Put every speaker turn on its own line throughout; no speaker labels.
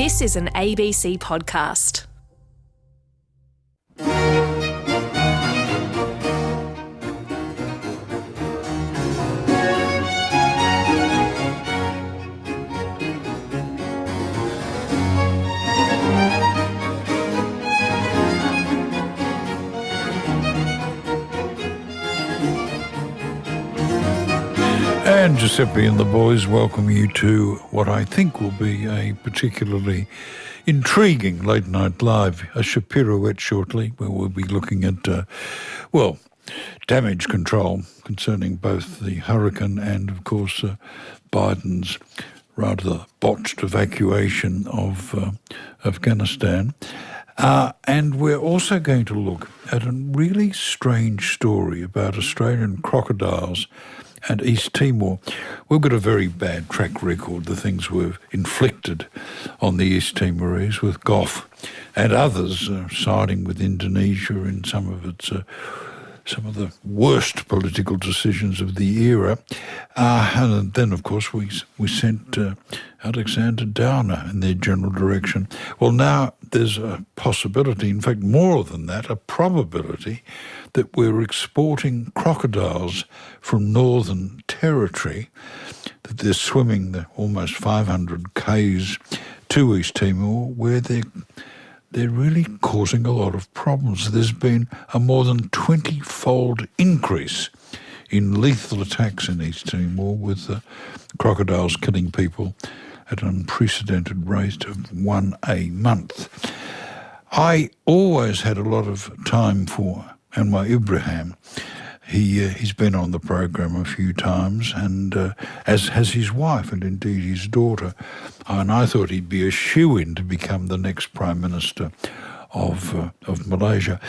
This is an ABC podcast.
And Giuseppe and the boys welcome you to what I think will be a particularly intriguing Late Night Live, a Shapiroette shortly, where we'll be looking at, damage control concerning both the hurricane and, of course, Biden's rather botched evacuation of Afghanistan. And we're also going to look at a really strange story about Australian crocodiles and East Timor. We've got a very bad track record, the things we've inflicted on the East Timorese with Gough and others siding with Indonesia in some of the worst political decisions of the era. And then, of course, we sent Alexander Downer in their general direction. Well, now there's a possibility, in fact, more than that, a probability that we're exporting crocodiles from Northern Territory, that they're swimming the almost 500 k's to East Timor, where they're really causing a lot of problems. There's been a more than 20-fold increase in lethal attacks in East Timor, with crocodiles killing people at an unprecedented rate of one a month. I always had a lot of time for Anwar Ibrahim. He's been on the program a few times, and as has his wife and indeed his daughter. And I thought he'd be a shoo-in to become the next Prime Minister of Malaysia.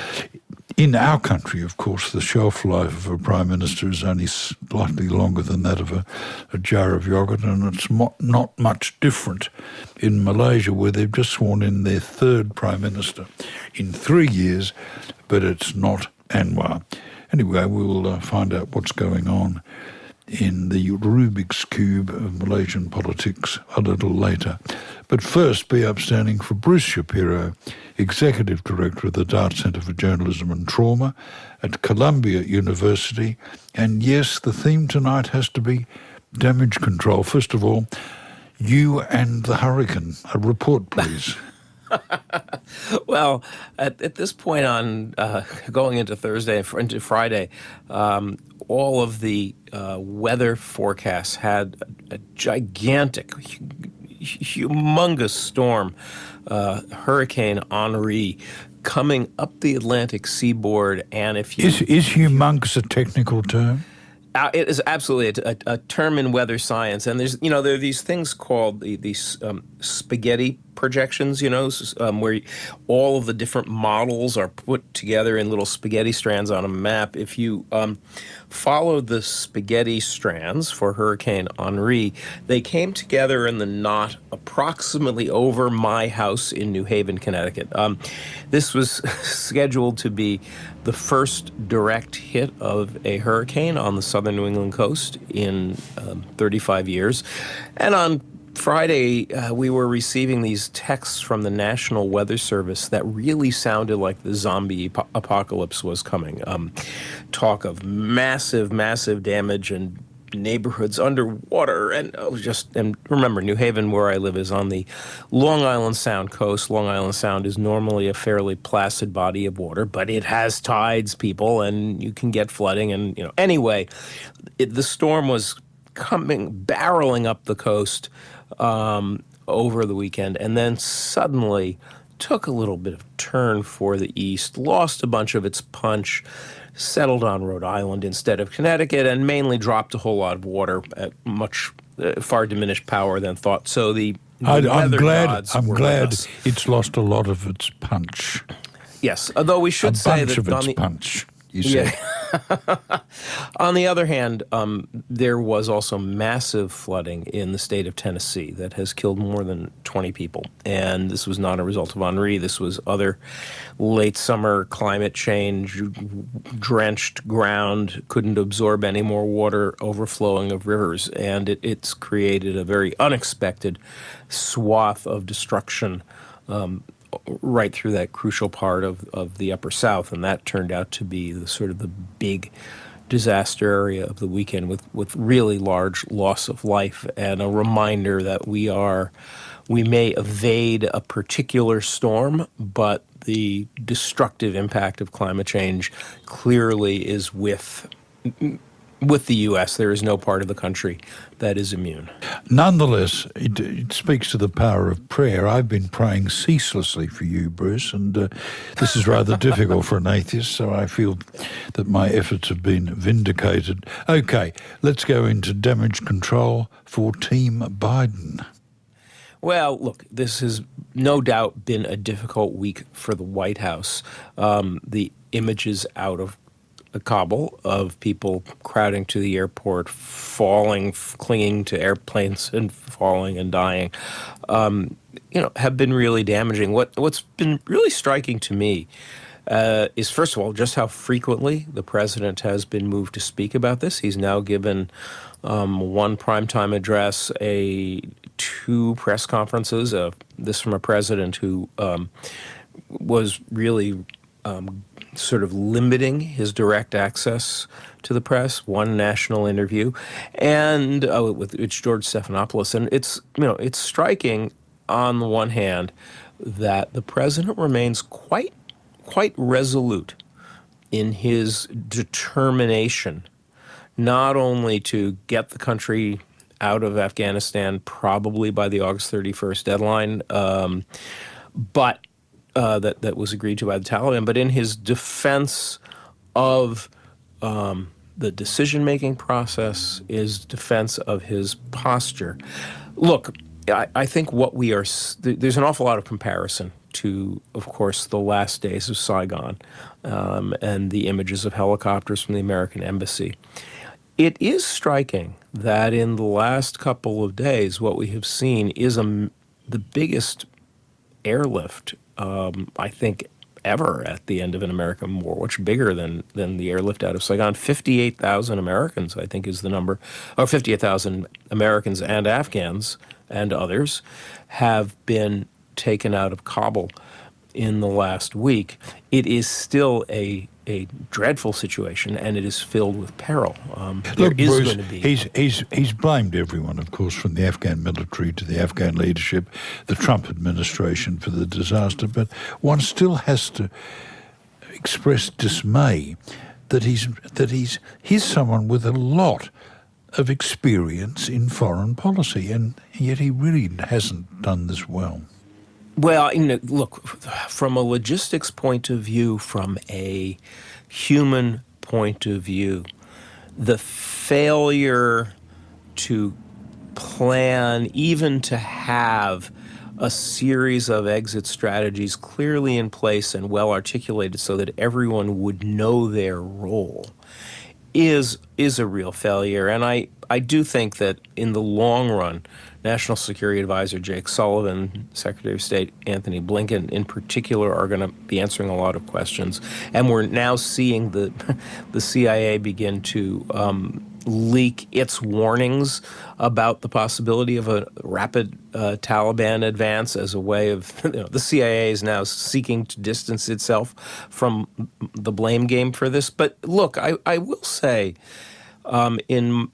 In our country, of course, the shelf life of a Prime Minister is only slightly longer than that of a jar of yogurt, and it's not much different in Malaysia, where they've just sworn in their third Prime Minister in 3 years, but it's not Anwar. Anyway, we'll find out what's going on in the Rubik's Cube of Malaysian politics a little later. But first, be upstanding for Bruce Shapiro, Executive Director of the Dart Centre for Journalism and Trauma at Columbia University. And yes, the theme tonight has to be damage control. First of all, you and the hurricane. A report, please.
Well, at this point on going into Thursday and into Friday, all of the weather forecasts had a gigantic, humongous storm, Hurricane Henri, coming up the Atlantic seaboard. And if you
is humongous a technical term?
It is absolutely a term in weather science, and there are these things called these spaghetti projections, where all of the different models are put together in little spaghetti strands on a map. If you follow the spaghetti strands for Hurricane Henri, they came together in the knot approximately over my house in New Haven, Connecticut. This was scheduled to be the first direct hit of a hurricane on the southern New England coast in 35 years. And on Friday, we were receiving these texts from the National Weather Service that really sounded like the zombie apocalypse was coming. Talk of massive, massive damage and neighborhoods underwater, and remember, New Haven, where I live, is on the Long Island Sound coast. Long Island Sound is normally a fairly placid body of water, but it has tides, people, and you can get flooding. And anyway, the storm was barreling up the coast over the weekend, and then suddenly took a little bit of turn for the east, lost a bunch of its punch, settled on Rhode Island instead of Connecticut, and mainly dropped a whole lot of water at much far diminished power than thought. So I'm glad
it's lost a lot of its punch.
Yes, although we should say that
punch. you said.
On the other hand, there was also massive flooding in the state of Tennessee that has killed more than 20 people. And this was not a result of Henri. This was other late summer climate change, drenched ground, couldn't absorb any more water, overflowing of rivers. And it's created a very unexpected swath of destruction right through that crucial part of the Upper South, and that turned out to be the sort of the big disaster area of the weekend with really large loss of life and a reminder that we may evade a particular storm, but the destructive impact of climate change clearly is with the U.S. There is no part of the country that is immune.
Nonetheless, it speaks to the power of prayer. I've been praying ceaselessly for you, Bruce, and this is rather difficult for an atheist, so I feel that my efforts have been vindicated. Okay, let's go into damage control for Team Biden.
Well, look, this has no doubt been a difficult week for the White House. The images out of Kabul of people crowding to the airport, falling, clinging to airplanes and falling and dying, have been really damaging. What's been really striking to me is, first of all, just how frequently the president has been moved to speak about this. He's now given one primetime address, two press conferences, this from a president who was really sort of limiting his direct access to the press, one national interview, and it's George Stephanopoulos. And it's striking on the one hand that the president remains quite resolute in his determination not only to get the country out of Afghanistan probably by the August 31st deadline, but that was agreed to by the Taliban, but in his defense of the decision-making process, his defense of his posture. Look, I think there's an awful lot of comparison to, of course, the last days of Saigon and the images of helicopters from the American embassy. It is striking that in the last couple of days, what we have seen is the biggest airlift I think, ever at the end of an American war, much bigger than the airlift out of Saigon. 58,000 Americans, I think, is the number, or 58,000 Americans and Afghans and others have been taken out of Kabul in the last week. It is still a dreadful situation, and it is filled with peril.
Look, Bruce, he's blamed everyone, of course, from the Afghan military to the Afghan leadership, the Trump administration for the disaster, but one still has to express dismay that he's someone with a lot of experience in foreign policy, and yet he really hasn't done this well.
Well, look, from a logistics point of view, from a human point of view, the failure to plan, even to have a series of exit strategies clearly in place and well articulated so that everyone would know their role is a real failure. And I do think that in the long run, National Security Advisor Jake Sullivan, Secretary of State Anthony Blinken in particular are going to be answering a lot of questions. And we're now seeing the CIA begin to leak its warnings about the possibility of a rapid Taliban advance as a way of, the CIA is now seeking to distance itself from the blame game for this. But look, I will say in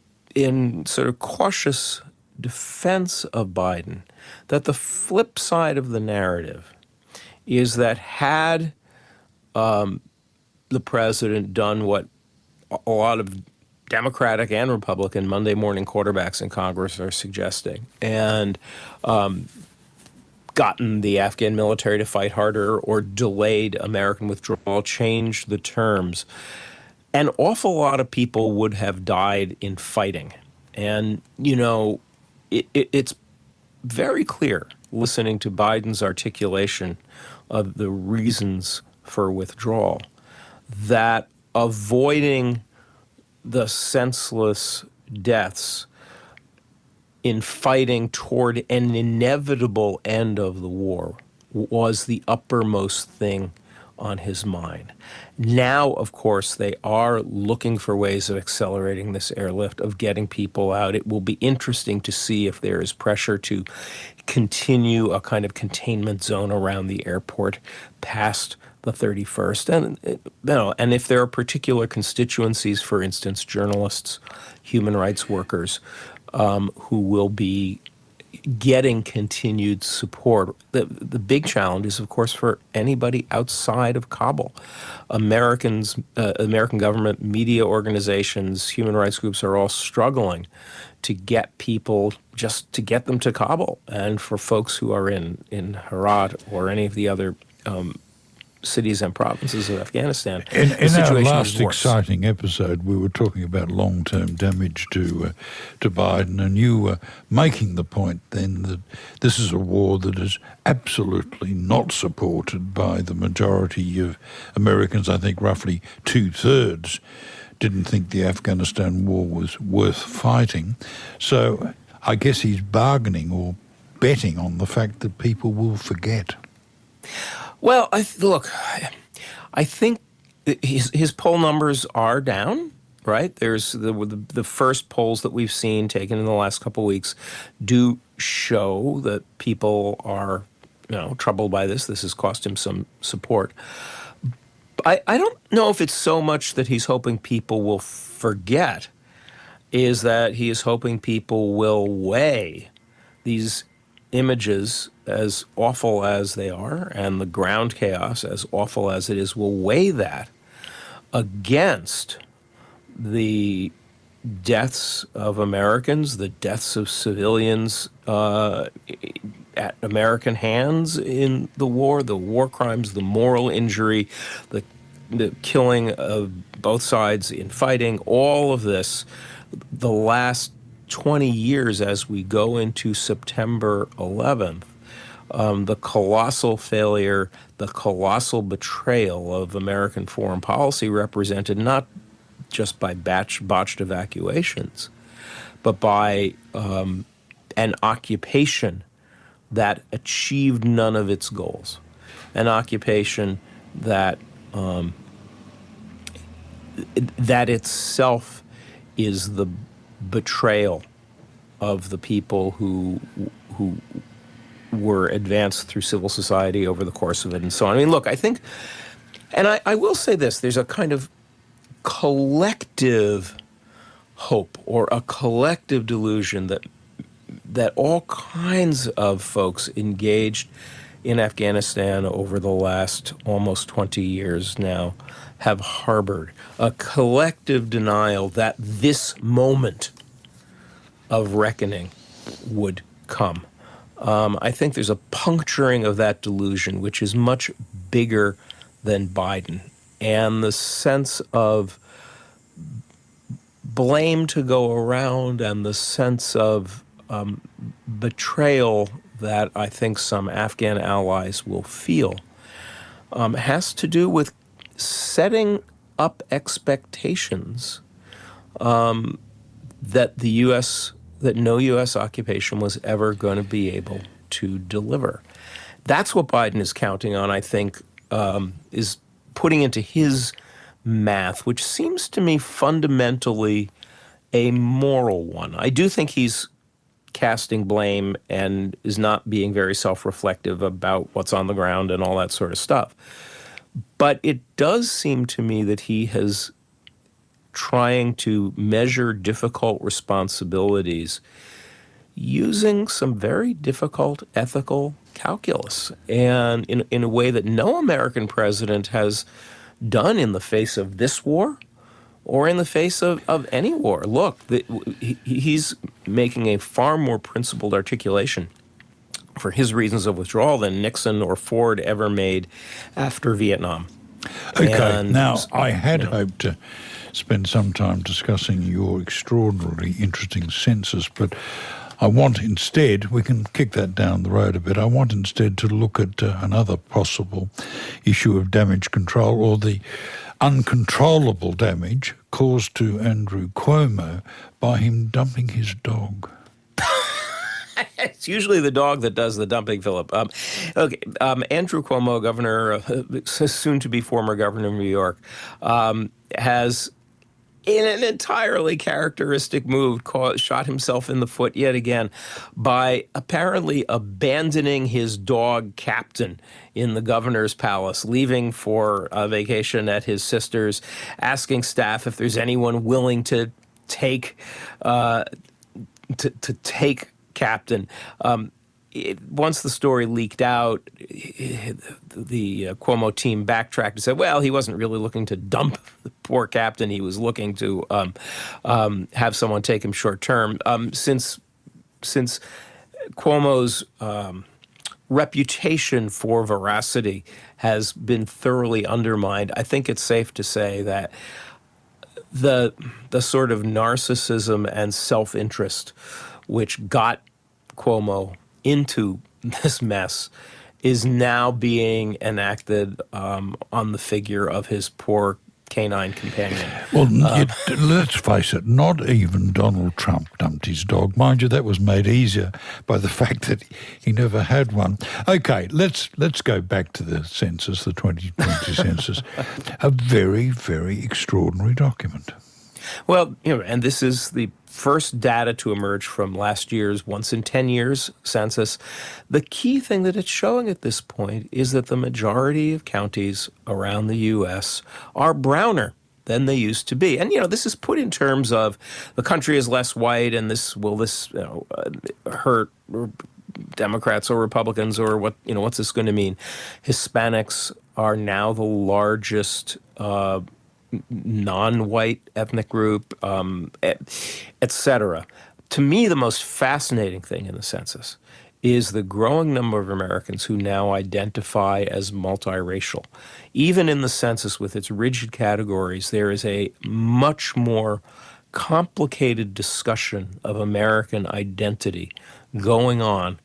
sort of cautious defense of Biden, that the flip side of the narrative is that had the president done what a lot of Democratic and Republican Monday morning quarterbacks in Congress are suggesting, and gotten the Afghan military to fight harder or delayed American withdrawal, changed the terms, an awful lot of people would have died in fighting. And, it's very clear, listening to Biden's articulation of the reasons for withdrawal, that avoiding the senseless deaths in fighting toward an inevitable end of the war was the uppermost thing on his mind. Now, of course, they are looking for ways of accelerating this airlift, of getting people out. It will be interesting to see if there is pressure to continue a kind of containment zone around the airport past the 31st. And if there are particular constituencies, for instance, journalists, human rights workers, who will be getting continued support. The big challenge is, of course, for anybody outside of Kabul. American government, media organizations, human rights groups are all struggling to get people, just to get them to Kabul. And for folks who are in Herat or any of the other cities and provinces of Afghanistan,
in our last
worse.
Exciting episode, we were talking about long-term damage to Biden, and you were making the point then that this is a war that is absolutely not supported by the majority of Americans. I think roughly 2/3 didn't think the Afghanistan war was worth fighting. So I guess he's bargaining or betting on the fact that people will forget.
Well, I think his poll numbers are down, right? There's the first polls that we've seen taken in the last couple of weeks do show that people are, troubled by this. This has cost him some support. I don't know if it's so much that he's hoping people will forget, is that he is hoping people will weigh these images, as awful as they are, and the ground chaos, as awful as it is, will weigh that against the deaths of Americans, the deaths of civilians at American hands in the war crimes, the moral injury, the killing of both sides in fighting, all of this, the last 20 years as we go into September 11th, the colossal failure, the colossal betrayal of American foreign policy represented not just by botched evacuations, but by an occupation that achieved none of its goals, an occupation that that itself is the betrayal of the people who were advanced through civil society over the course of it and so on. I mean, look, I think, and I will say this, there's a kind of collective hope or a collective delusion that all kinds of folks engaged in Afghanistan over the last almost 20 years now have harbored, a collective denial that this moment of reckoning would come. I think there's a puncturing of that delusion, which is much bigger than Biden, and the sense of blame to go around and the sense of betrayal that I think some Afghan allies will feel has to do with setting up expectations that no U.S. occupation was ever going to be able to deliver. That's what Biden is counting on, I think, is putting into his math, which seems to me fundamentally a moral one. I do think he's casting blame and is not being very self-reflective about what's on the ground and all that sort of stuff. But it does seem to me that he has trying to measure difficult responsibilities using some very difficult ethical calculus, and in a way that no American president has done in the face of this war or in the face of any war. Look, he's making a far more principled articulation for his reasons of withdrawal than Nixon or Ford ever made after Vietnam.
Okay,
and,
now I had hoped to spend some time discussing your extraordinarily interesting census, but I want instead, we can kick that down the road a bit, I want instead to look at another possible issue of damage control, or the uncontrollable damage caused to Andrew Cuomo by him dumping his dog.
It's usually the dog that does the dumping, Philip. Andrew Cuomo, governor, soon to be former governor of New York, has, in an entirely characteristic move, shot himself in the foot yet again by apparently abandoning his dog Captain in the governor's palace, leaving for a vacation at his sister's, asking staff if there's anyone willing to take take Captain. Once the story leaked out, the Cuomo team backtracked and said, well, he wasn't really looking to dump the poor Captain. He was looking to have someone take him short term. Since Cuomo's reputation for veracity has been thoroughly undermined, I think it's safe to say that the sort of narcissism and self-interest which got Cuomo into this mess is now being enacted on the figure of his poor canine companion.
Well, let's face it, not even Donald Trump dumped his dog. Mind you, that was made easier by the fact that he never had one. Okay, let's go back to the census, the 2020 census. A very, very extraordinary document.
Well, and this is the first data to emerge from last year's once in 10 years census. The key thing that it's showing at this point is that the majority of counties around the U.S. are browner than they used to be. And, this is put in terms of the country is less white and will this hurt Democrats or Republicans, or what's this going to mean? Hispanics are now the largest non-white ethnic group, et cetera. To me, the most fascinating thing in the census is the growing number of Americans who now identify as multiracial. Even in the census with its rigid categories, there is a much more complicated discussion of American identity going on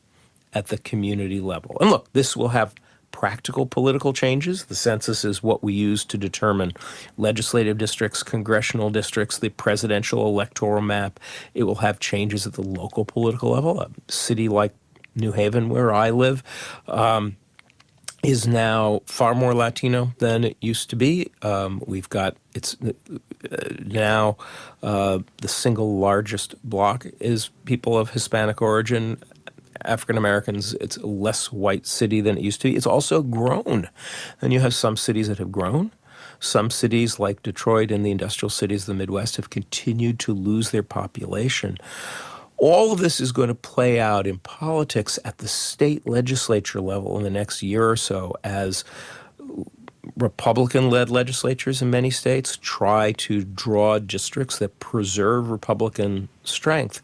at the community level. And look, this will have practical political changes. The census is what we use to determine legislative districts, congressional districts, the presidential electoral map. It will have changes at the local political level. A city like New Haven, where I live, is now far more Latino than it used to be. It's now the single largest block is people of Hispanic origin, African Americans. It's a less white city than it used to be. It's also grown. And you have some cities that have grown. Some cities like Detroit and the industrial cities of the Midwest have continued to lose their population. All of this is going to play out in politics at the state legislature level in the next year or so as Republican-led legislatures in many states try to draw districts that preserve Republican strength,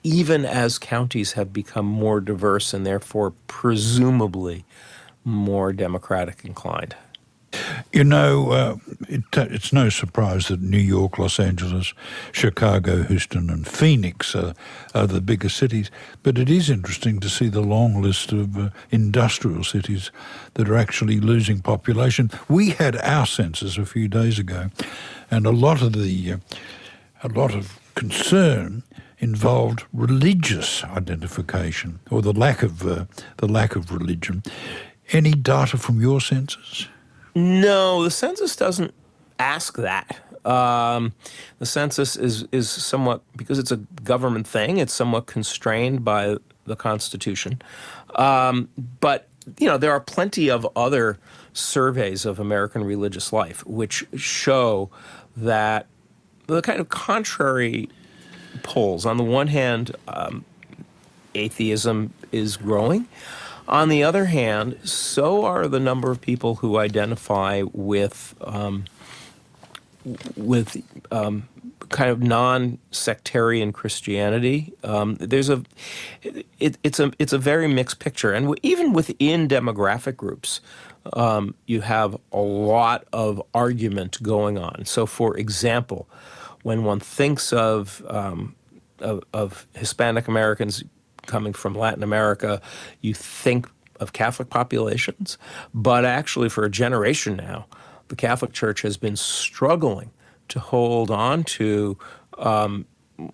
even as counties have become more diverse and therefore presumably more Democratic inclined.
It's no surprise that New York, Los Angeles, Chicago, Houston, and Phoenix are the bigger cities. But it is interesting to see the long list of industrial cities that are actually losing population. We had our census a few days ago, and a lot of concern involved religious identification or the lack of religion. Any data from your census?
No, the census doesn't ask that. The census is somewhat, because it's a government thing, it's somewhat constrained by the Constitution. But, there are plenty of other surveys of American religious life which show that the kind of contrary polls. On the one hand, atheism is growing. On the other hand, so are the number of people who identify with kind of non-sectarian Christianity. It's a very mixed picture, and even within demographic groups, you have a lot of argument going on. So, for example, when one thinks of Hispanic Americans coming from Latin America, you think of Catholic populations, but actually for a generation now, the Catholic Church has been struggling to hold on to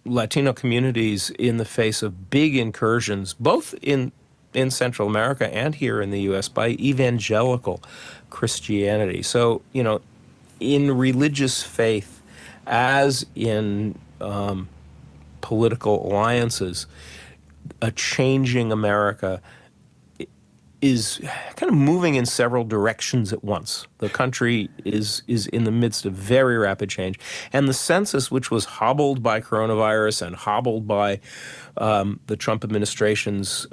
Latino communities in the face of big incursions, both in Central America and here in the U.S., by evangelical Christianity. So, in religious faith, as in political alliances, a changing America is kind of moving in several directions at once. The country is in the midst of very rapid change. And the census, which was hobbled by coronavirus and hobbled by the Trump administration's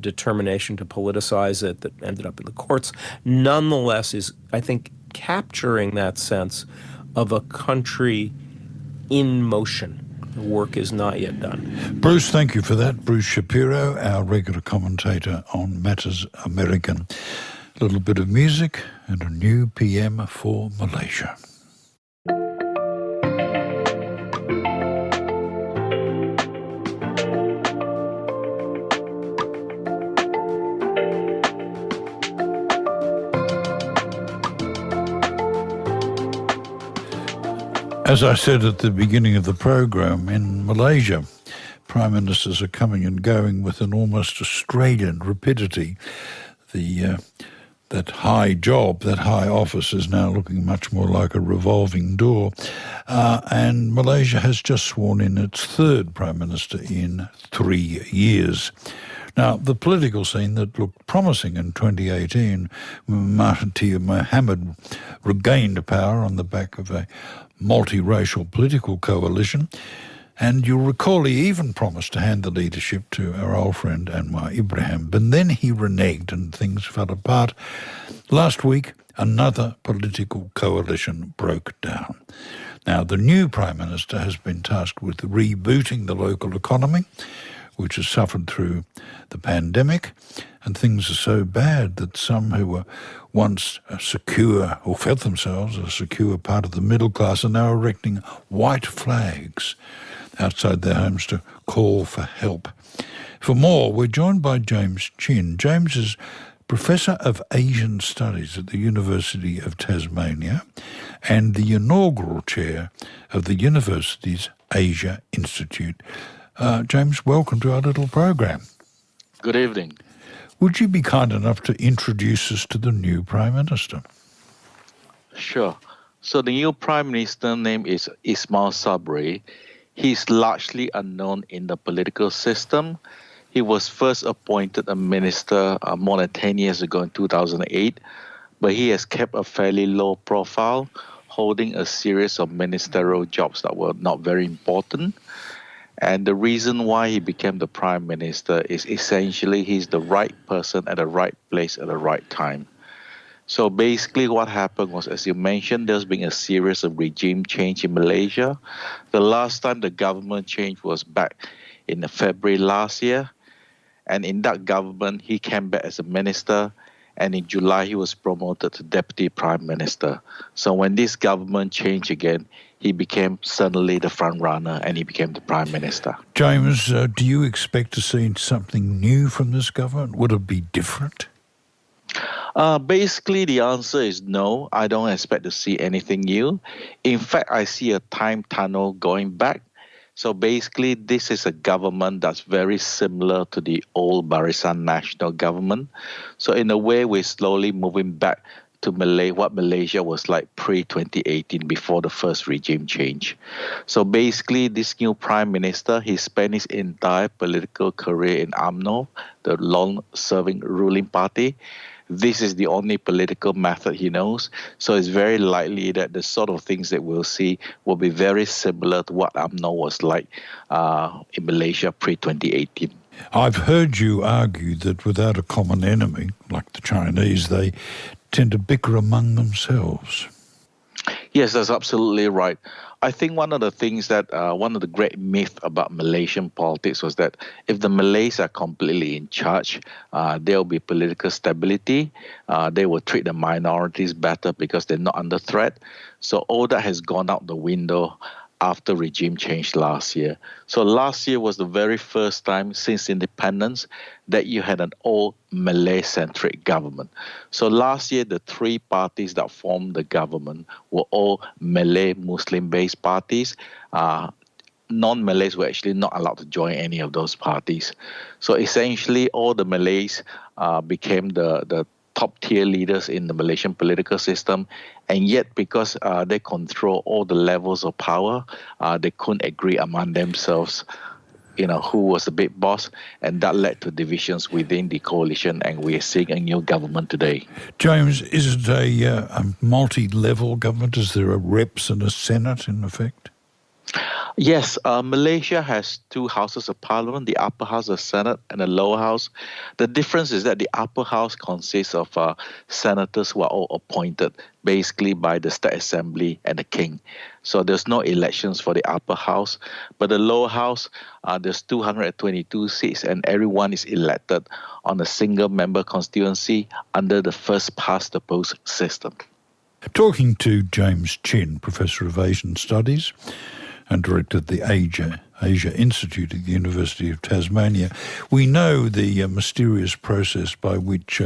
determination to politicize it that ended up in the courts, nonetheless is, I think, capturing that sense of a country in motion. The work is not yet done.
Bruce, thank you for that. Bruce Shapiro, our regular commentator on Matters American. A little bit of music and a new PM for Malaysia. As I said at the beginning of the program, in Malaysia, prime ministers are coming and going with an almost Australian rapidity. That high job, that high office is now looking much more like a revolving door. And Malaysia has just sworn in its third prime minister in 3 years. Now, the political scene that looked promising in 2018, Mahathir Mohamad regained power on the back of a multiracial political coalition. And you'll recall he even promised to hand the leadership to our old friend Anwar Ibrahim. But then he reneged and things fell apart. Last week, another political coalition broke down. Now, the new Prime Minister has been tasked with rebooting the local economy, which has suffered through the pandemic, and things are so bad that some who were once secure or felt themselves a secure part of the middle class are now erecting white flags outside their homes to call for help. For more, we're joined by James Chin. James is Professor of Asian Studies at the University of Tasmania and the inaugural chair of the university's Asia Institute. James, welcome to our little program.
Good evening.
Would you be kind enough to introduce us to the new Prime Minister?
Sure. So the new Prime Minister name is Ismail Sabri. He's largely unknown in the political system. He was first appointed a minister more than 10 years ago in 2008, but he has kept a fairly low profile, holding a series of ministerial jobs that were not very important. And the reason why he became the prime minister is essentially he's the right person at the right place at the right time. So basically what happened was, as you mentioned, there's been a series of regime change in Malaysia. The last time the government change was back in February last year. And in that government, he came back as a minister. And in July, he was promoted to deputy prime minister. So when this government changed again, he became suddenly the front runner and he became the prime minister.
James, do you expect to see something new from this government? Would it be different?
Basically, the answer is no. I don't expect to see anything new. In fact, I see a time tunnel going back. So basically, this is a government that's very similar to the old Barisan Nasional government. So in a way, we're slowly moving back to what Malaysia was like pre-2018, before the first regime change. So basically, this new prime minister, he spent his entire political career in UMNO, the long-serving ruling party. This is the only political method he knows. So it's very likely that the sort of things that we'll see will be very similar to what UMNO was like in Malaysia pre-2018.
I've heard you argue that without a common enemy, like the Chinese, they tend to bicker among themselves.
Yes, that's absolutely right. I think one of the things that, one of the great myths about Malaysian politics was that if the Malays are completely in charge, there will be political stability. They will treat the minorities better because they're not under threat. So all that has gone out the window after regime change last year. So last year was the very first time since independence that you had an all Malay-centric government. So last year, the three parties that formed the government were all Malay Muslim-based parties. Non-Malays were actually not allowed to join any of those parties. So essentially, all the Malays became the top-tier leaders in the Malaysian political system, and yet because they control all the levels of power, they couldn't agree among themselves, who was the big boss, and that led to divisions within the coalition, and we are seeing a new government today.
James, is it a multi-level government? Is there a reps and a senate in effect?
Yes, Malaysia has two houses of parliament, the upper house of Senate and the lower house. The difference is that the upper house consists of senators who are all appointed basically by the State Assembly and the King. So there's no elections for the upper house. But the lower house, there's 222 seats and everyone is elected on a single member constituency under the first past the post system.
Talking to James Chin, Professor of Asian Studies and Director of the Asia Institute at the University of Tasmania, we know the mysterious process by which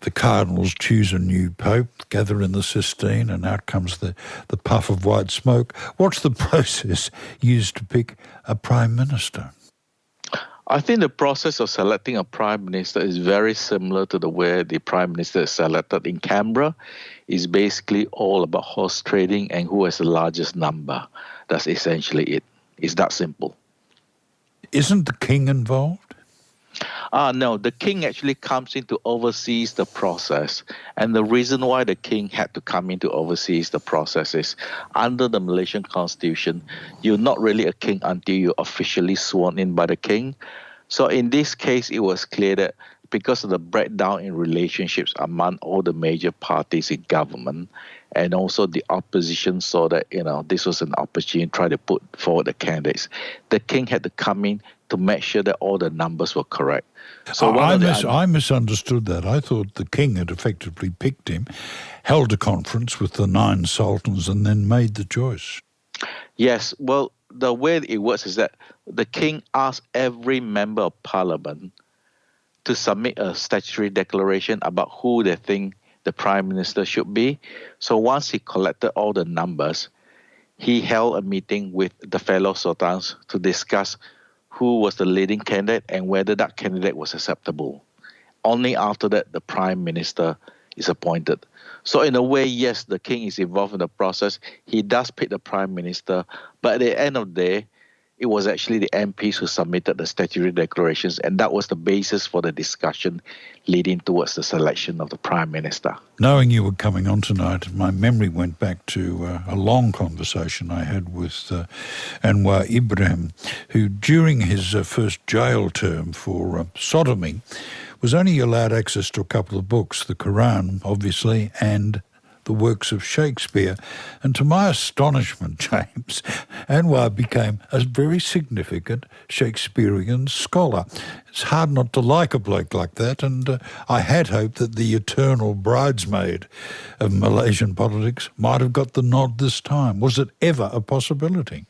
the cardinals choose a new pope, gather in the Sistine, and out comes the puff of white smoke. What's the process used to pick a prime minister?
I think the process of selecting a prime minister is very similar to the way the prime minister is selected in Canberra. It's basically all about horse trading and who has the largest number. That's essentially it. It's that simple.
Isn't the king involved?
No, the king actually comes in to oversees the process. And the reason why the king had to come in to oversees the process is under the Malaysian constitution, you're not really a king until you're officially sworn in by the king. So in this case, it was clear that because of the breakdown in relationships among all the major parties in government, and also the opposition saw that, this was an opportunity to try to put forward the candidates, the king had to come in to make sure that all the numbers were correct. So
I misunderstood that. I thought the king had effectively picked him, held a conference with the 9 sultans, and then made the choice.
Yes, well, the way it works is that the king asked every member of parliament to submit a statutory declaration about who they think the prime minister should be. So once he collected all the numbers, he held a meeting with the fellow sultans to discuss who was the leading candidate and whether that candidate was acceptable. Only after that, the prime minister is appointed. So in a way, yes, the king is involved in the process. He does pick the prime minister, but at the end of the day, it was actually the MPs who submitted the statutory declarations, and that was the basis for the discussion leading towards the selection of the Prime Minister.
Knowing you were coming on tonight, my memory went back to a long conversation I had with Anwar Ibrahim, who during his first jail term for sodomy was only allowed access to a couple of books, the Quran, obviously, and the works of Shakespeare. And to my astonishment, James, Anwar became a very significant Shakespearean scholar. It's hard not to like a bloke like that, and I had hoped that the eternal bridesmaid of Malaysian politics might have got the nod this time. Was it ever a possibility?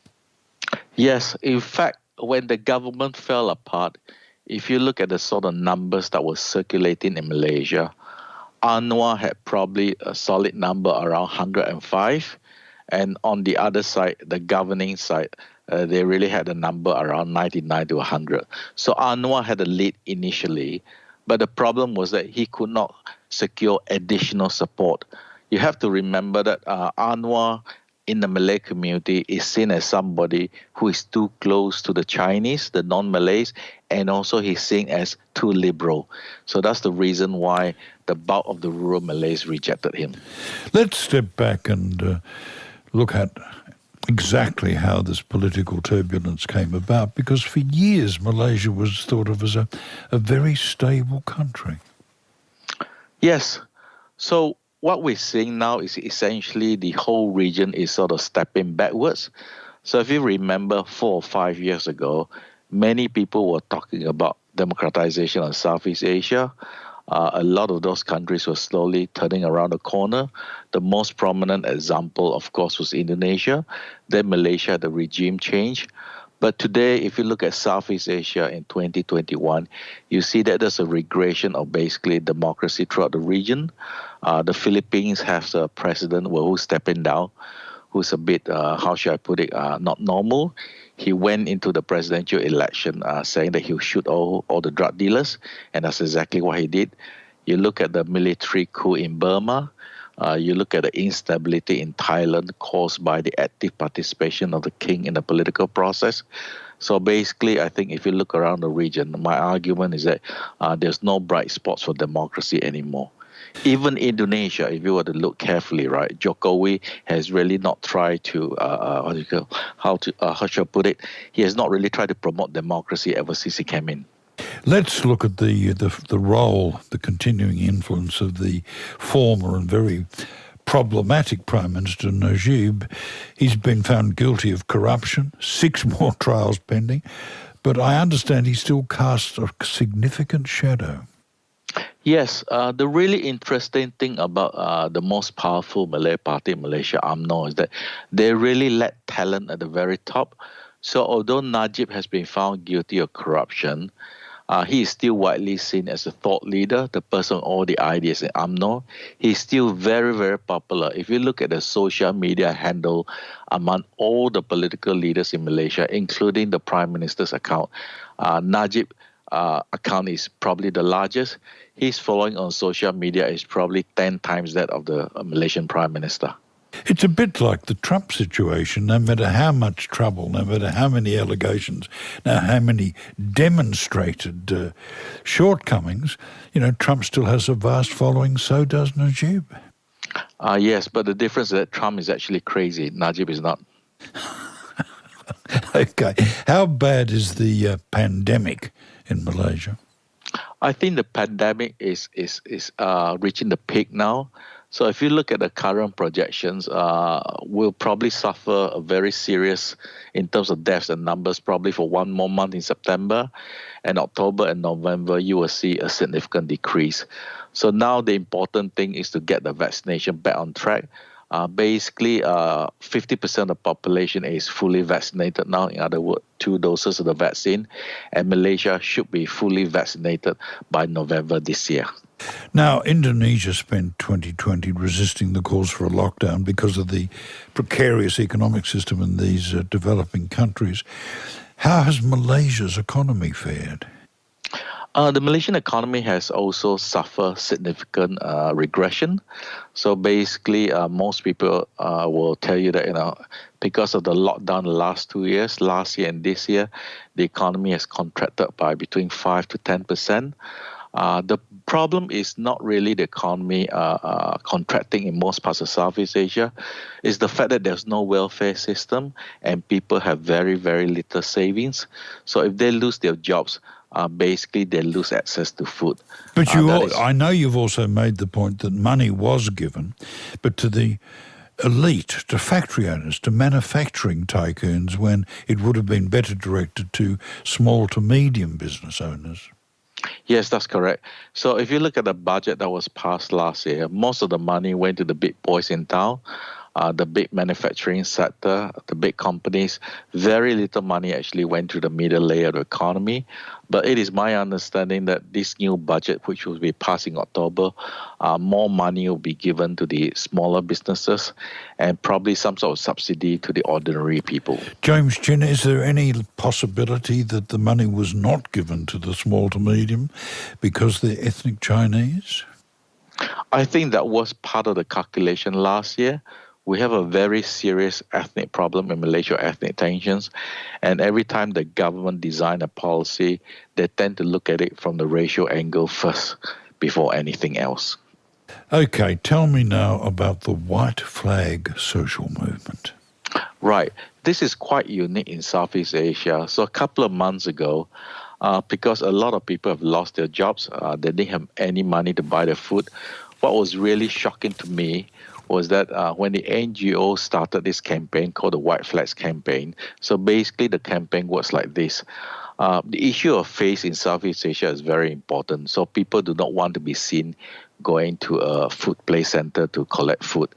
Yes, in fact, when the government fell apart, if you look at the sort of numbers that were circulating in Malaysia, Anwar had probably a solid number around 105. And on the other side, the governing side, they really had a number around 99 to 100. So Anwar had a lead initially, but the problem was that he could not secure additional support. You have to remember that Anwar in the Malay community is seen as somebody who is too close to the Chinese, the non-Malays, and also he's seen as too liberal. So that's the reason why the bulk of the rural Malays rejected him.
Let's step back and look at exactly how this political turbulence came about, because for years Malaysia was thought of as a very stable country.
Yes. So what we're seeing now is essentially the whole region is sort of stepping backwards. So if you remember 4 or 5 years ago, many people were talking about democratization of Southeast Asia. A lot of those countries were slowly turning around the corner. The most prominent example, of course, was Indonesia. Then Malaysia, the regime change. But today, if you look at Southeast Asia in 2021, you see that there's a regression of basically democracy throughout the region. The Philippines has a president who's stepping down, who's a bit, how should I put it, not normal. He went into the presidential election saying that he'll shoot all the drug dealers, and that's exactly what he did. You look at the military coup in Burma, you look at the instability in Thailand caused by the active participation of the king in the political process. So basically, I think if you look around the region, my argument is that there's no bright spots for democracy anymore. Even Indonesia, if you were to look carefully, right, Jokowi has really not tried to, how should I put it? He has not really tried to promote democracy ever since he came in.
Let's look at the role, the continuing influence of the former and very problematic Prime Minister Najib. He's been found guilty of corruption, 6 more trials pending, but I understand he still casts a significant shadow.
Yes, the really interesting thing about the most powerful Malay party in Malaysia, UMNO, is that they really lack talent at the very top. So although Najib has been found guilty of corruption, he is still widely seen as a thought leader, the person with all the ideas in UMNO. He's still very, very popular. If you look at the social media handle among all the political leaders in Malaysia, including the Prime Minister's account, Najib account is probably the largest. His following on social media is probably 10 times that of the Malaysian Prime Minister.
It's a bit like the Trump situation. No matter how much trouble, no matter how many allegations, no how many demonstrated shortcomings, Trump still has a vast following, so does Najib.
Yes, but the difference is that Trump is actually crazy. Najib is not.
Okay. How bad is the pandemic in Malaysia?
I think the pandemic is reaching the peak now. So if you look at the current projections, we'll probably suffer a very serious, in terms of deaths and numbers, probably for 1 more month in September. And October and November, you will see a significant decrease. So now the important thing is to get the vaccination back on track. Basically, 50% of the population is fully vaccinated now. In other words, 2 doses of the vaccine. And Malaysia should be fully vaccinated by November this year.
Now, Indonesia spent 2020 resisting the calls for a lockdown because of the precarious economic system in these developing countries. How has Malaysia's economy fared?
The Malaysian economy has also suffered significant regression. So basically, most people will tell you that, because of the lockdown the last 2 years, last year and this year, the economy has contracted by between 5 to 10%. The problem is not really the economy contracting in most parts of Southeast Asia. It's the fact that there's no welfare system and people have very, very little savings. So if they lose their jobs, basically they lose access to food.
But I know you've also made the point that money was given, but to the elite, to factory owners, to manufacturing tycoons, when it would have been better directed to small to medium business owners.
Yes, that's correct. So if you look at the budget that was passed last year, most of the money went to the big boys in town, the big manufacturing sector, the big companies. Very little money actually went to the middle layer of the economy. But it is my understanding that this new budget, which will be passed in October, more money will be given to the smaller businesses and probably some sort of subsidy to the ordinary people.
James Chin, is there any possibility that the money was not given to the small to medium because they're ethnic Chinese?
I think that was part of the calculation last year. We have a very serious ethnic problem in Malaysia, ethnic tensions. And every time the government design a policy, they tend to look at it from the racial angle first before anything else.
Okay, tell me now about the white flag social movement.
Right. This is quite unique in Southeast Asia. So a couple of months ago, because a lot of people have lost their jobs, they didn't have any money to buy their food. What was really shocking to me was that when the NGO started this campaign called the White Flags Campaign, so basically the campaign works like this. The issue of face in Southeast Asia is very important. So people do not want to be seen going to a food play center to collect food.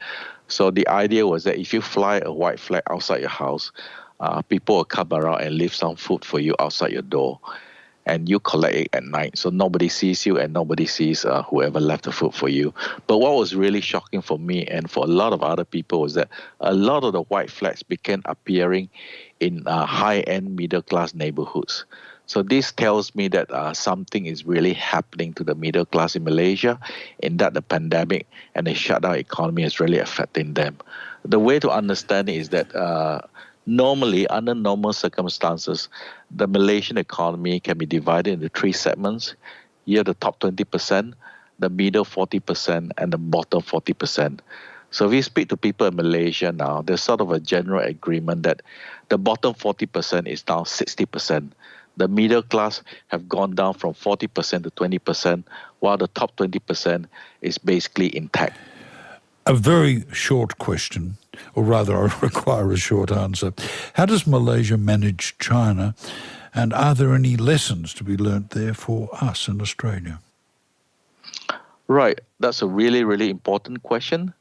So the idea was that if you fly a white flag outside your house, people will come around and leave some food for you outside your door, and you collect it at night, so nobody sees you and nobody sees whoever left the food for you. But what was really shocking for me and for a lot of other people was that a lot of the white flags began appearing in high-end middle-class neighborhoods. So this tells me that something is really happening to the middle class in Malaysia, in that the pandemic and the shutdown economy is really affecting them. The way to understand it is that normally, under normal circumstances, the Malaysian economy can be divided into three segments. You have the top 20%, the middle 40%, and the bottom 40%. So if you speak to people in Malaysia now, there's sort of a general agreement that the bottom 40% is now 60%. The middle class have gone down from 40% to 20%, while the top 20% is basically intact.
A very short question, or rather I require a short answer. How does Malaysia manage China, and are there any lessons to be learnt there for us in Australia?
Right, that's a really, really important question.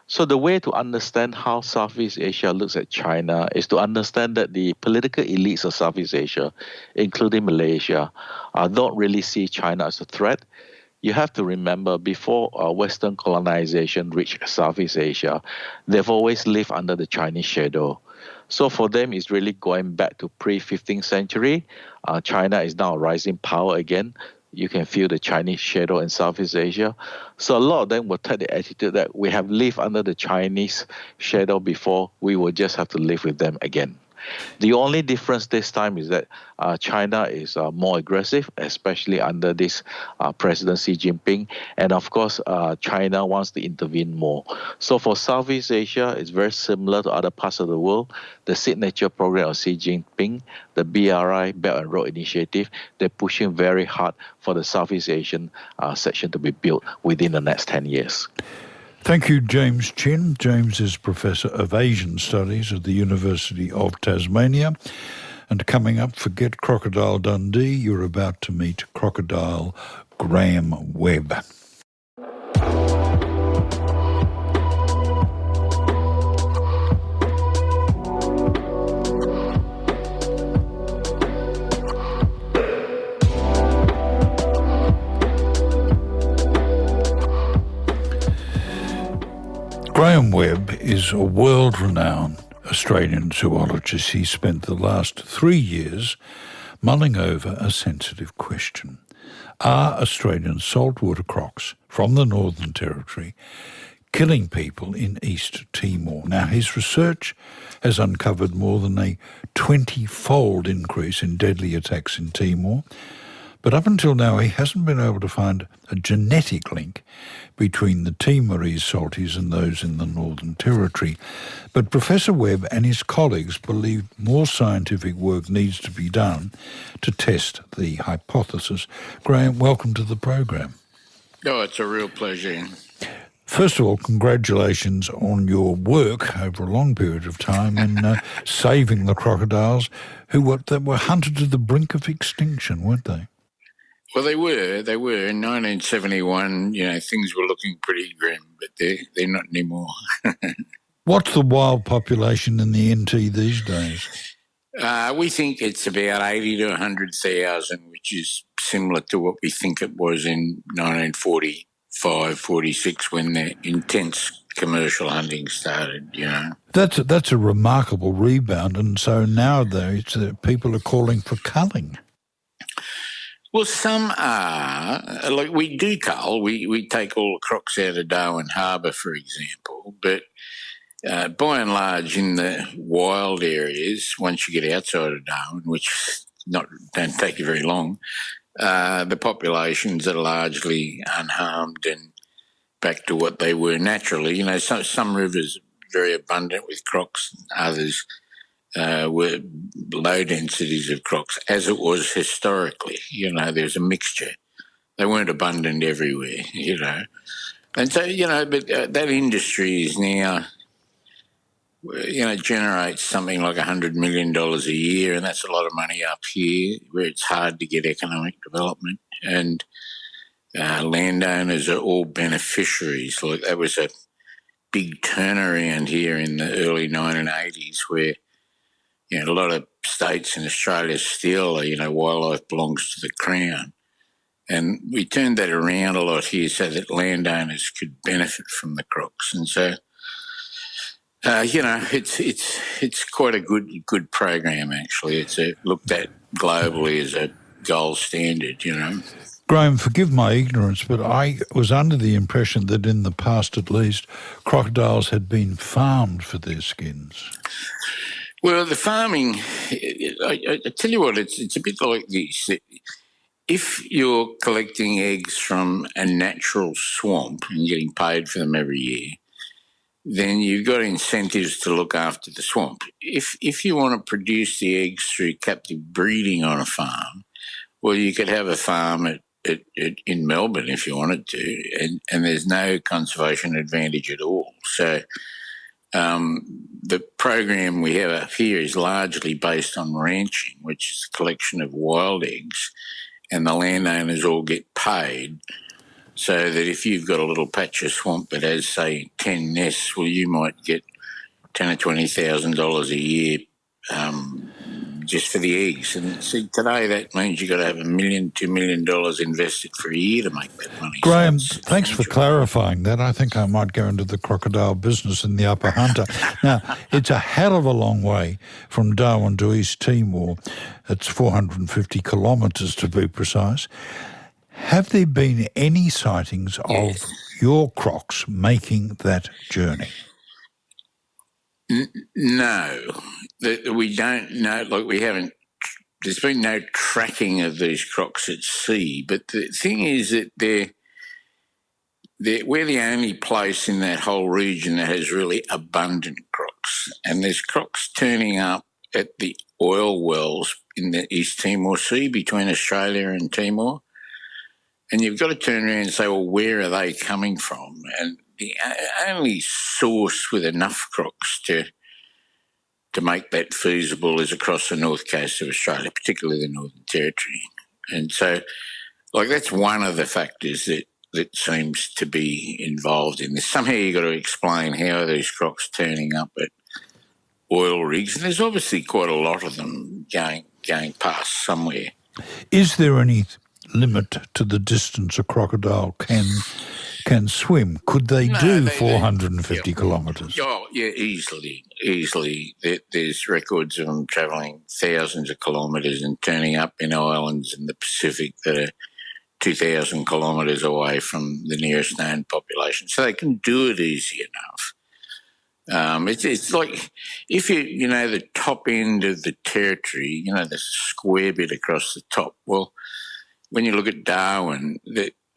So the way to understand how Southeast Asia looks at China is to understand that the political elites of Southeast Asia, including Malaysia, don't really see China as a threat. You have to remember, before Western colonization reached Southeast Asia, they've always lived under the Chinese shadow. So for them, it's really going back to pre-15th century. China is now a rising power again. You can feel the Chinese shadow in Southeast Asia. So a lot of them will take the attitude that we have lived under the Chinese shadow before, we will just have to live with them again. The only difference this time is that China is more aggressive, especially under this President Xi Jinping. And of course, China wants to intervene more. So for Southeast Asia, it's very similar to other parts of the world. The signature program of Xi Jinping, the BRI, Belt and Road Initiative, they're pushing very hard for the Southeast Asian section to be built within the next 10 years.
Thank you, James Chin. James is Professor of Asian Studies at the University of Tasmania. And coming up, forget Crocodile Dundee, you're about to meet Crocodile Graham Webb. Graham Webb is a world-renowned Australian zoologist. He spent the last 3 years mulling over a sensitive question. Are Australian saltwater crocs from the Northern Territory killing people in East Timor? Now, his research has uncovered more than a 20-fold increase in deadly attacks in Timor, but up until now he hasn't been able to find a genetic link between the Timorese salties and those in the Northern Territory. But Professor Webb and his colleagues believe more scientific work needs to be done to test the hypothesis. Graham, welcome to the program.
Oh, it's a real pleasure.
First of all, congratulations on your work over a long period of time in saving the crocodiles who were hunted to the brink of extinction, weren't they?
Well, they were. In 1971, things were looking pretty grim, but they're not anymore.
What's the wild population in the NT these days?
We think it's about 80 to 100,000, which is similar to what we think it was in 1945, 46, when the intense commercial hunting started,
That's a remarkable rebound, and so nowadays people are calling for culling.
Well, some are. Like, we do cull. We take all the crocs out of Darwin Harbour, for example. But by and large, in the wild areas, once you get outside of Darwin, which don't take you very long, the populations are largely unharmed and back to what they were naturally. Some rivers are very abundant with crocs, others were low densities of crocs, as it was historically. There's a mixture. They weren't abundant everywhere, And so, but that industry is now generates something like $100 million a year, and that's a lot of money up here where it's hard to get economic development. And landowners are all beneficiaries. Like, that was a big turnaround here in the early 1980s where, a lot of states in Australia still, wildlife belongs to the Crown. And we turned that around a lot here so that landowners could benefit from the crocs. And so, it's quite a good program, actually. It's looked at globally as a gold standard,
Graham, forgive my ignorance, but I was under the impression that in the past at least, crocodiles had been farmed for their skins.
Well, the farming, I tell you what, it's a bit like this. If you're collecting eggs from a natural swamp and getting paid for them every year, then you've got incentives to look after the swamp. If you want to produce the eggs through captive breeding on a farm, well, you could have a farm in Melbourne if you wanted to, and there's no conservation advantage at all. So the program we have up here is largely based on ranching, which is a collection of wild eggs, and the landowners all get paid so that if you've got a little patch of swamp that has, say, 10 nests, well, you might get $10,000 or $20,000 a year just for the eggs. And see, today that means you've got to have $1 million, $2 million invested for a year to make that money.
Graham, thanks for clarifying that. I think I might go into the crocodile business in the Upper Hunter. Now, it's a hell of a long way from Darwin to East Timor. It's 450 kilometres to be precise. Have there been any sightings of your crocs making that journey?
No, we don't know. Like, we haven't. There's been no tracking of these crocs at sea. But the thing is that we're the only place in that whole region that has really abundant crocs, and there's crocs turning up at the oil wells in the East Timor Sea between Australia and Timor. And you've got to turn around and say, well, where are they coming from? And the only source with enough crocs to make that feasible is across the north coast of Australia, particularly the Northern Territory. And so, like, that's one of the factors that seems to be involved in this. Somehow you've got to explain how are these crocs turning up at oil rigs, and there's obviously quite a lot of them going past somewhere.
Is there any limit to the distance a crocodile can swim? Could they do 450 kilometres?
Oh, yeah, easily. There's records of them travelling thousands of kilometres and turning up in islands in the Pacific that are 2,000 kilometres away from the nearest known population. So they can do it easy enough. It's like if the top end of the territory, there's a square bit across the top. Well, when you look at Darwin,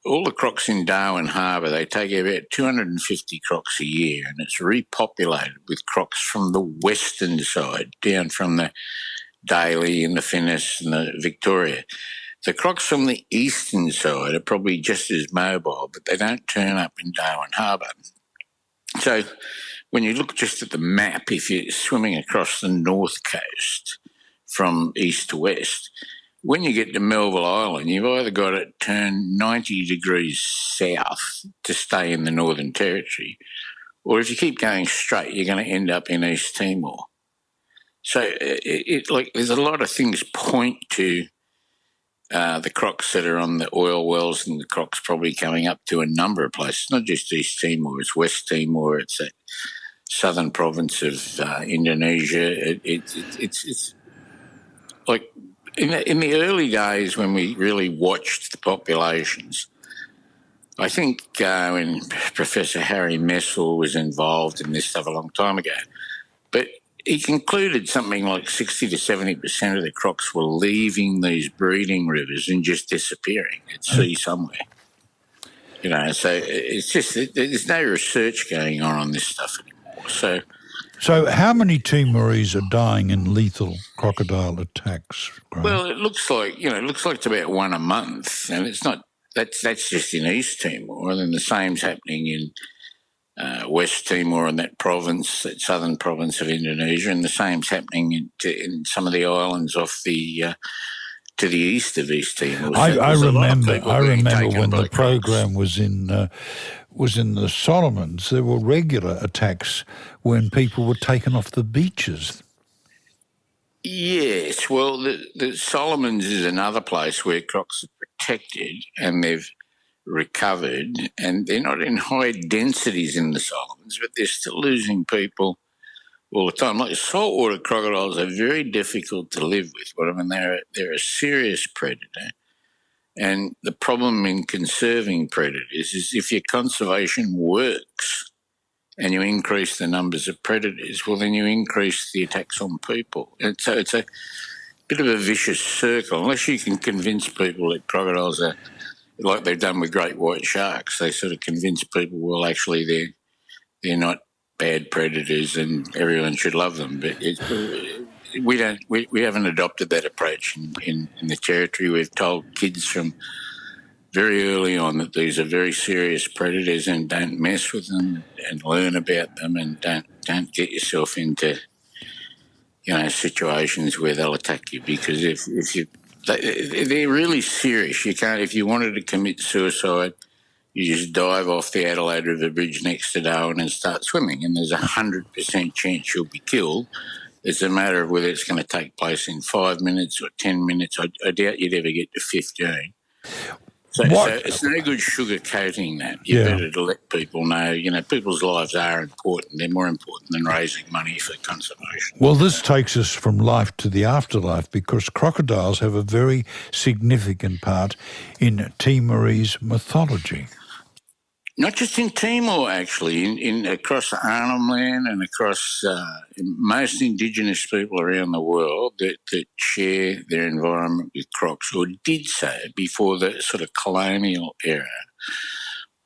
all the crocs in Darwin Harbour, they take about 250 crocs a year, and it's repopulated with crocs from the western side, down from the Daly and the Finnis and the Victoria. The crocs from the eastern side are probably just as mobile, but they don't turn up in Darwin Harbour. So when you look just at the map, if you're swimming across the north coast from east to west, when you get to Melville Island, you've either got to turn 90 degrees south to stay in the Northern Territory, or if you keep going straight, you're going to end up in East Timor. So there's a lot of things point to the crocs that are on the oil wells, and the crocs probably coming up to a number of places, not just East Timor, it's West Timor, it's that southern province of Indonesia. It's like, in the early days when we really watched the populations, I think when Professor Harry Messel was involved in this stuff a long time ago, but he concluded something like 60 to 70% of the crocs were leaving these breeding rivers and just disappearing at sea somewhere. So it's just, there's no research going on this stuff anymore.
So how many Timorese are dying in lethal crocodile attacks, Graham?
Well, it looks like it's about one a month, and it's not. That's just in East Timor, and then the same's happening in West Timor and that province, that southern province of Indonesia, and the same's happening in some of the islands off the to the east of East Timor. So
I remember when the
crocs.
program was in the Solomons. There were regular attacks when people were taken off the beaches.
Yes, well, the Solomons is another place where crocs are protected and they've recovered, and they're not in high densities in the Solomons, but they're still losing people all the time. Like saltwater crocodiles are very difficult to live with, but I mean they're a serious predator. And the problem in conserving predators is if your conservation works and you increase the numbers of predators, well, then you increase the attacks on people. And so it's a bit of a vicious circle. Unless you can convince people that crocodiles are, like they've done with great white sharks, they sort of convince people, well, actually they're not bad predators and everyone should love them. But we haven't adopted that approach in the territory. We've told kids from very early on that these are very serious predators and don't mess with them and learn about them, and don't get yourself into situations where they'll attack you, because they're really serious. You can't, if you wanted to commit suicide, you just dive off the Adelaide River Bridge next to Darwin and start swimming, and there's 100% chance you'll be killed. It's a matter of whether it's going to take place in 5 minutes or 10 minutes. I doubt you'd ever get to 15. So it's no good sugarcoating that. You better to let people know, people's lives are important. They're more important than raising money for conservation.
Well, this takes us from life to the afterlife, because crocodiles have a very significant part in Timorese mythology.
Not just in Timor, actually, in across Arnhem Land and across most indigenous people around the world that share their environment with crocs, or did so before the sort of colonial era,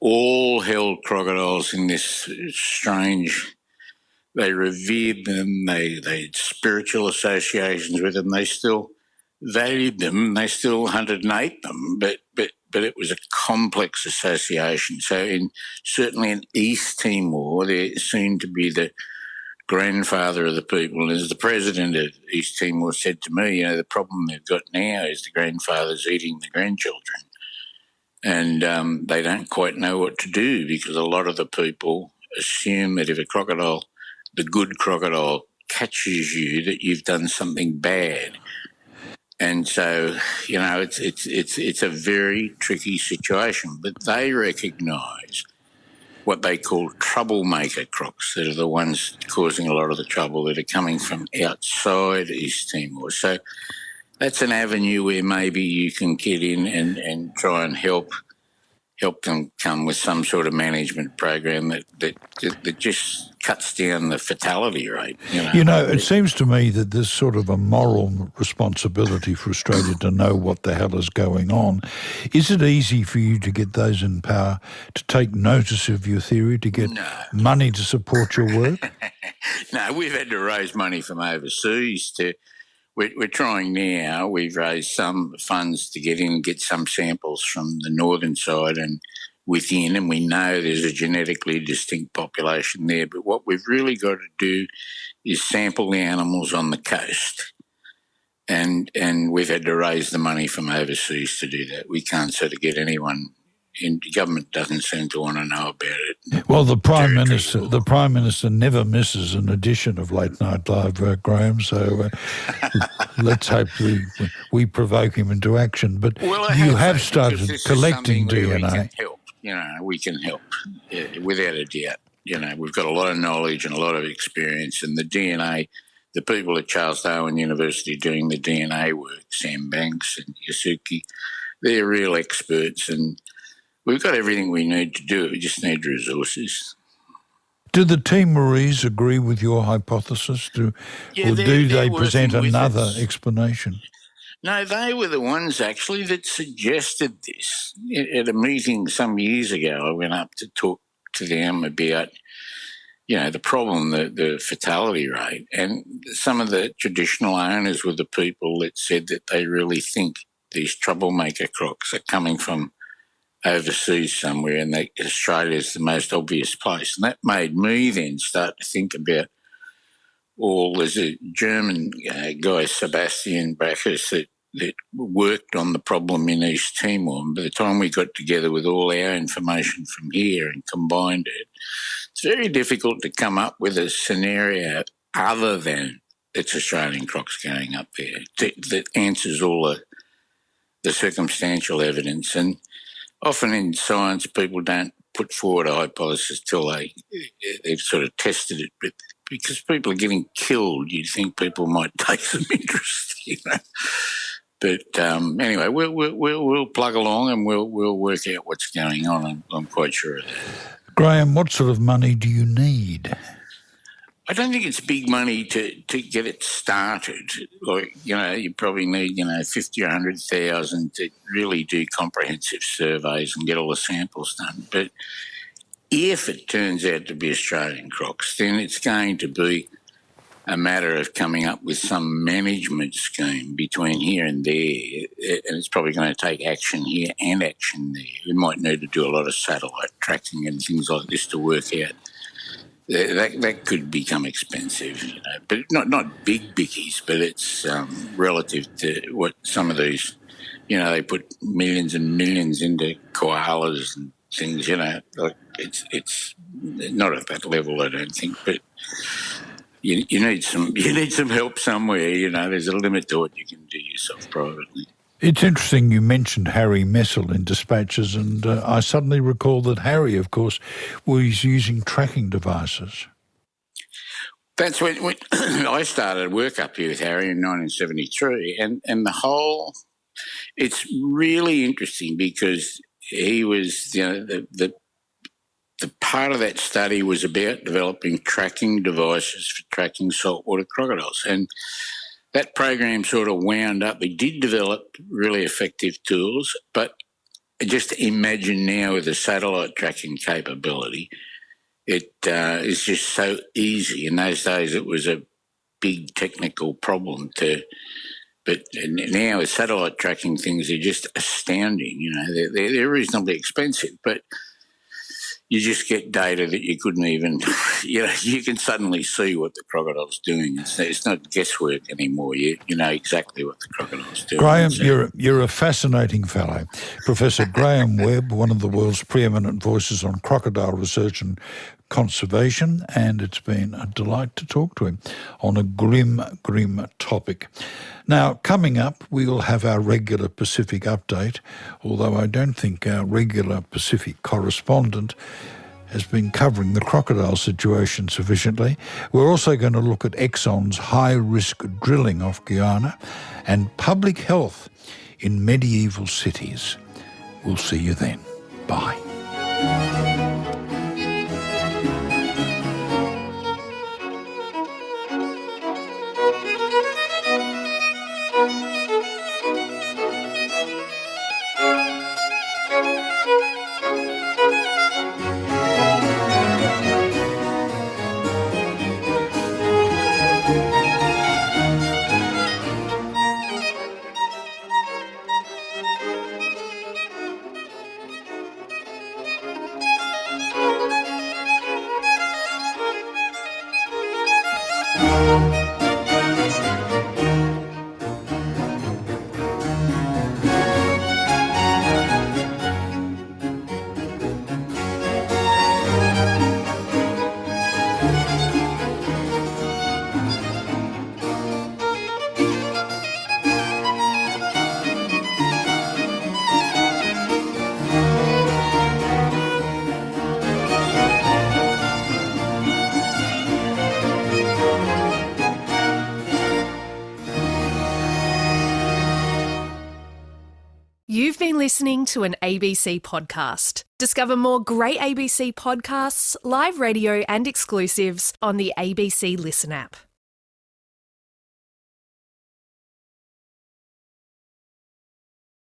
all held crocodiles in this strange. They revered them. They had spiritual associations with them. They still valued them. They still hunted and ate them, but it was a complex association. So certainly in East Timor, there seemed to be the grandfather of the people. And as the president of East Timor said to me, the problem they've got now is the grandfather's eating the grandchildren. And they don't quite know what to do, because a lot of the people assume that if a crocodile, the good crocodile, catches you, that you've done something bad. And so, it's a very tricky situation. But they recognise what they call troublemaker crocs, that are the ones causing a lot of the trouble, that are coming from outside East Timor. So that's an avenue where maybe you can get in and try and help them come with some sort of management program that just cuts down the fatality rate.
It seems to me that there's sort of a moral responsibility for Australia to know what the hell is going on. Is it easy for you to get those in power to take notice of your theory, to get money to support your work?
No, we've had to raise money from overseas We're trying now. We've raised some funds to get some samples from the northern side and within, and we know there's a genetically distinct population there. But what we've really got to do is sample the animals on the coast, and we've had to raise the money from overseas to do that. We can't sort of get anyone. And the government doesn't seem to want to know about it.
Well, the Prime Minister never misses an edition of Late Night Live, Graham. So let's hope we provoke him into action. But you have started collecting DNA.
We can help. We can help without a doubt. We've got a lot of knowledge and a lot of experience, and the DNA. The people at Charles Darwin University doing the DNA work, Sam Banks and Yasuki, they're real experts, and we've got everything we need to do it. We just need resources.
Do the Timorese agree with your hypothesis? Or do they present another explanation?
No, they were the ones actually that suggested this. At a meeting some years ago, I went up to talk to them about, the problem, the fatality rate. And some of the traditional owners were the people that said that they really think these troublemaker crocs are coming from overseas somewhere, and Australia is the most obvious place. And that made me then start to think about, there's a German guy, Sebastian Bacchus, that worked on the problem in East Timor. And by the time we got together with all our information from here and combined it, it's very difficult to come up with a scenario other than it's Australian crocs going up there that answers all the circumstantial evidence. And often in science, people don't put forward a hypothesis till they've sort of tested it. But because people are getting killed, you'd think people might take some interest, But anyway, we'll plug along and we'll work out what's going on. I'm quite sure of that.
Graham, what sort of money do you need?
I don't think it's big money to get it started. Like, you probably need, 50 or 100,000 to really do comprehensive surveys and get all the samples done. But if it turns out to be Australian crocs, then it's going to be a matter of coming up with some management scheme between here and there, and it's probably going to take action here and action there. We might need to do a lot of satellite tracking and things like this to work out. That could become expensive, but not big bickies, but it's relative to what some of these, they put millions and millions into koalas and things, like it's not at that level, I don't think, but you need some help somewhere, there's a limit to what you can do yourself privately.
It's interesting you mentioned Harry Messel in Dispatches, and I suddenly recall that Harry, of course, was using tracking devices.
That's when I started work up here with Harry in 1973, and the whole, it's really interesting because he was, the part of that study was about developing tracking devices for tracking saltwater crocodiles, and that program sort of wound up. We did develop really effective tools, but just imagine now with the satellite tracking capability, it is just so easy. In those days, it was a big technical problem but now with satellite tracking, things are just astounding. They're reasonably expensive, but you just get data that you couldn't even, you can suddenly see what the crocodile's doing. It's not guesswork anymore. You know exactly what the crocodile's doing.
Graham, you're a fascinating fellow. Professor Graham Webb, one of the world's preeminent voices on crocodile research and conservation, and it's been a delight to talk to him on a grim topic. Now, coming up, we'll have our regular Pacific update, although I don't think our regular Pacific correspondent has been covering the crocodile situation sufficiently. We're also going to look at Exxon's high-risk drilling off Guyana and public health in medieval cities. We'll see you then. Bye.
You've been listening to an ABC podcast. Discover more great ABC podcasts, live radio and exclusives on the ABC Listen app.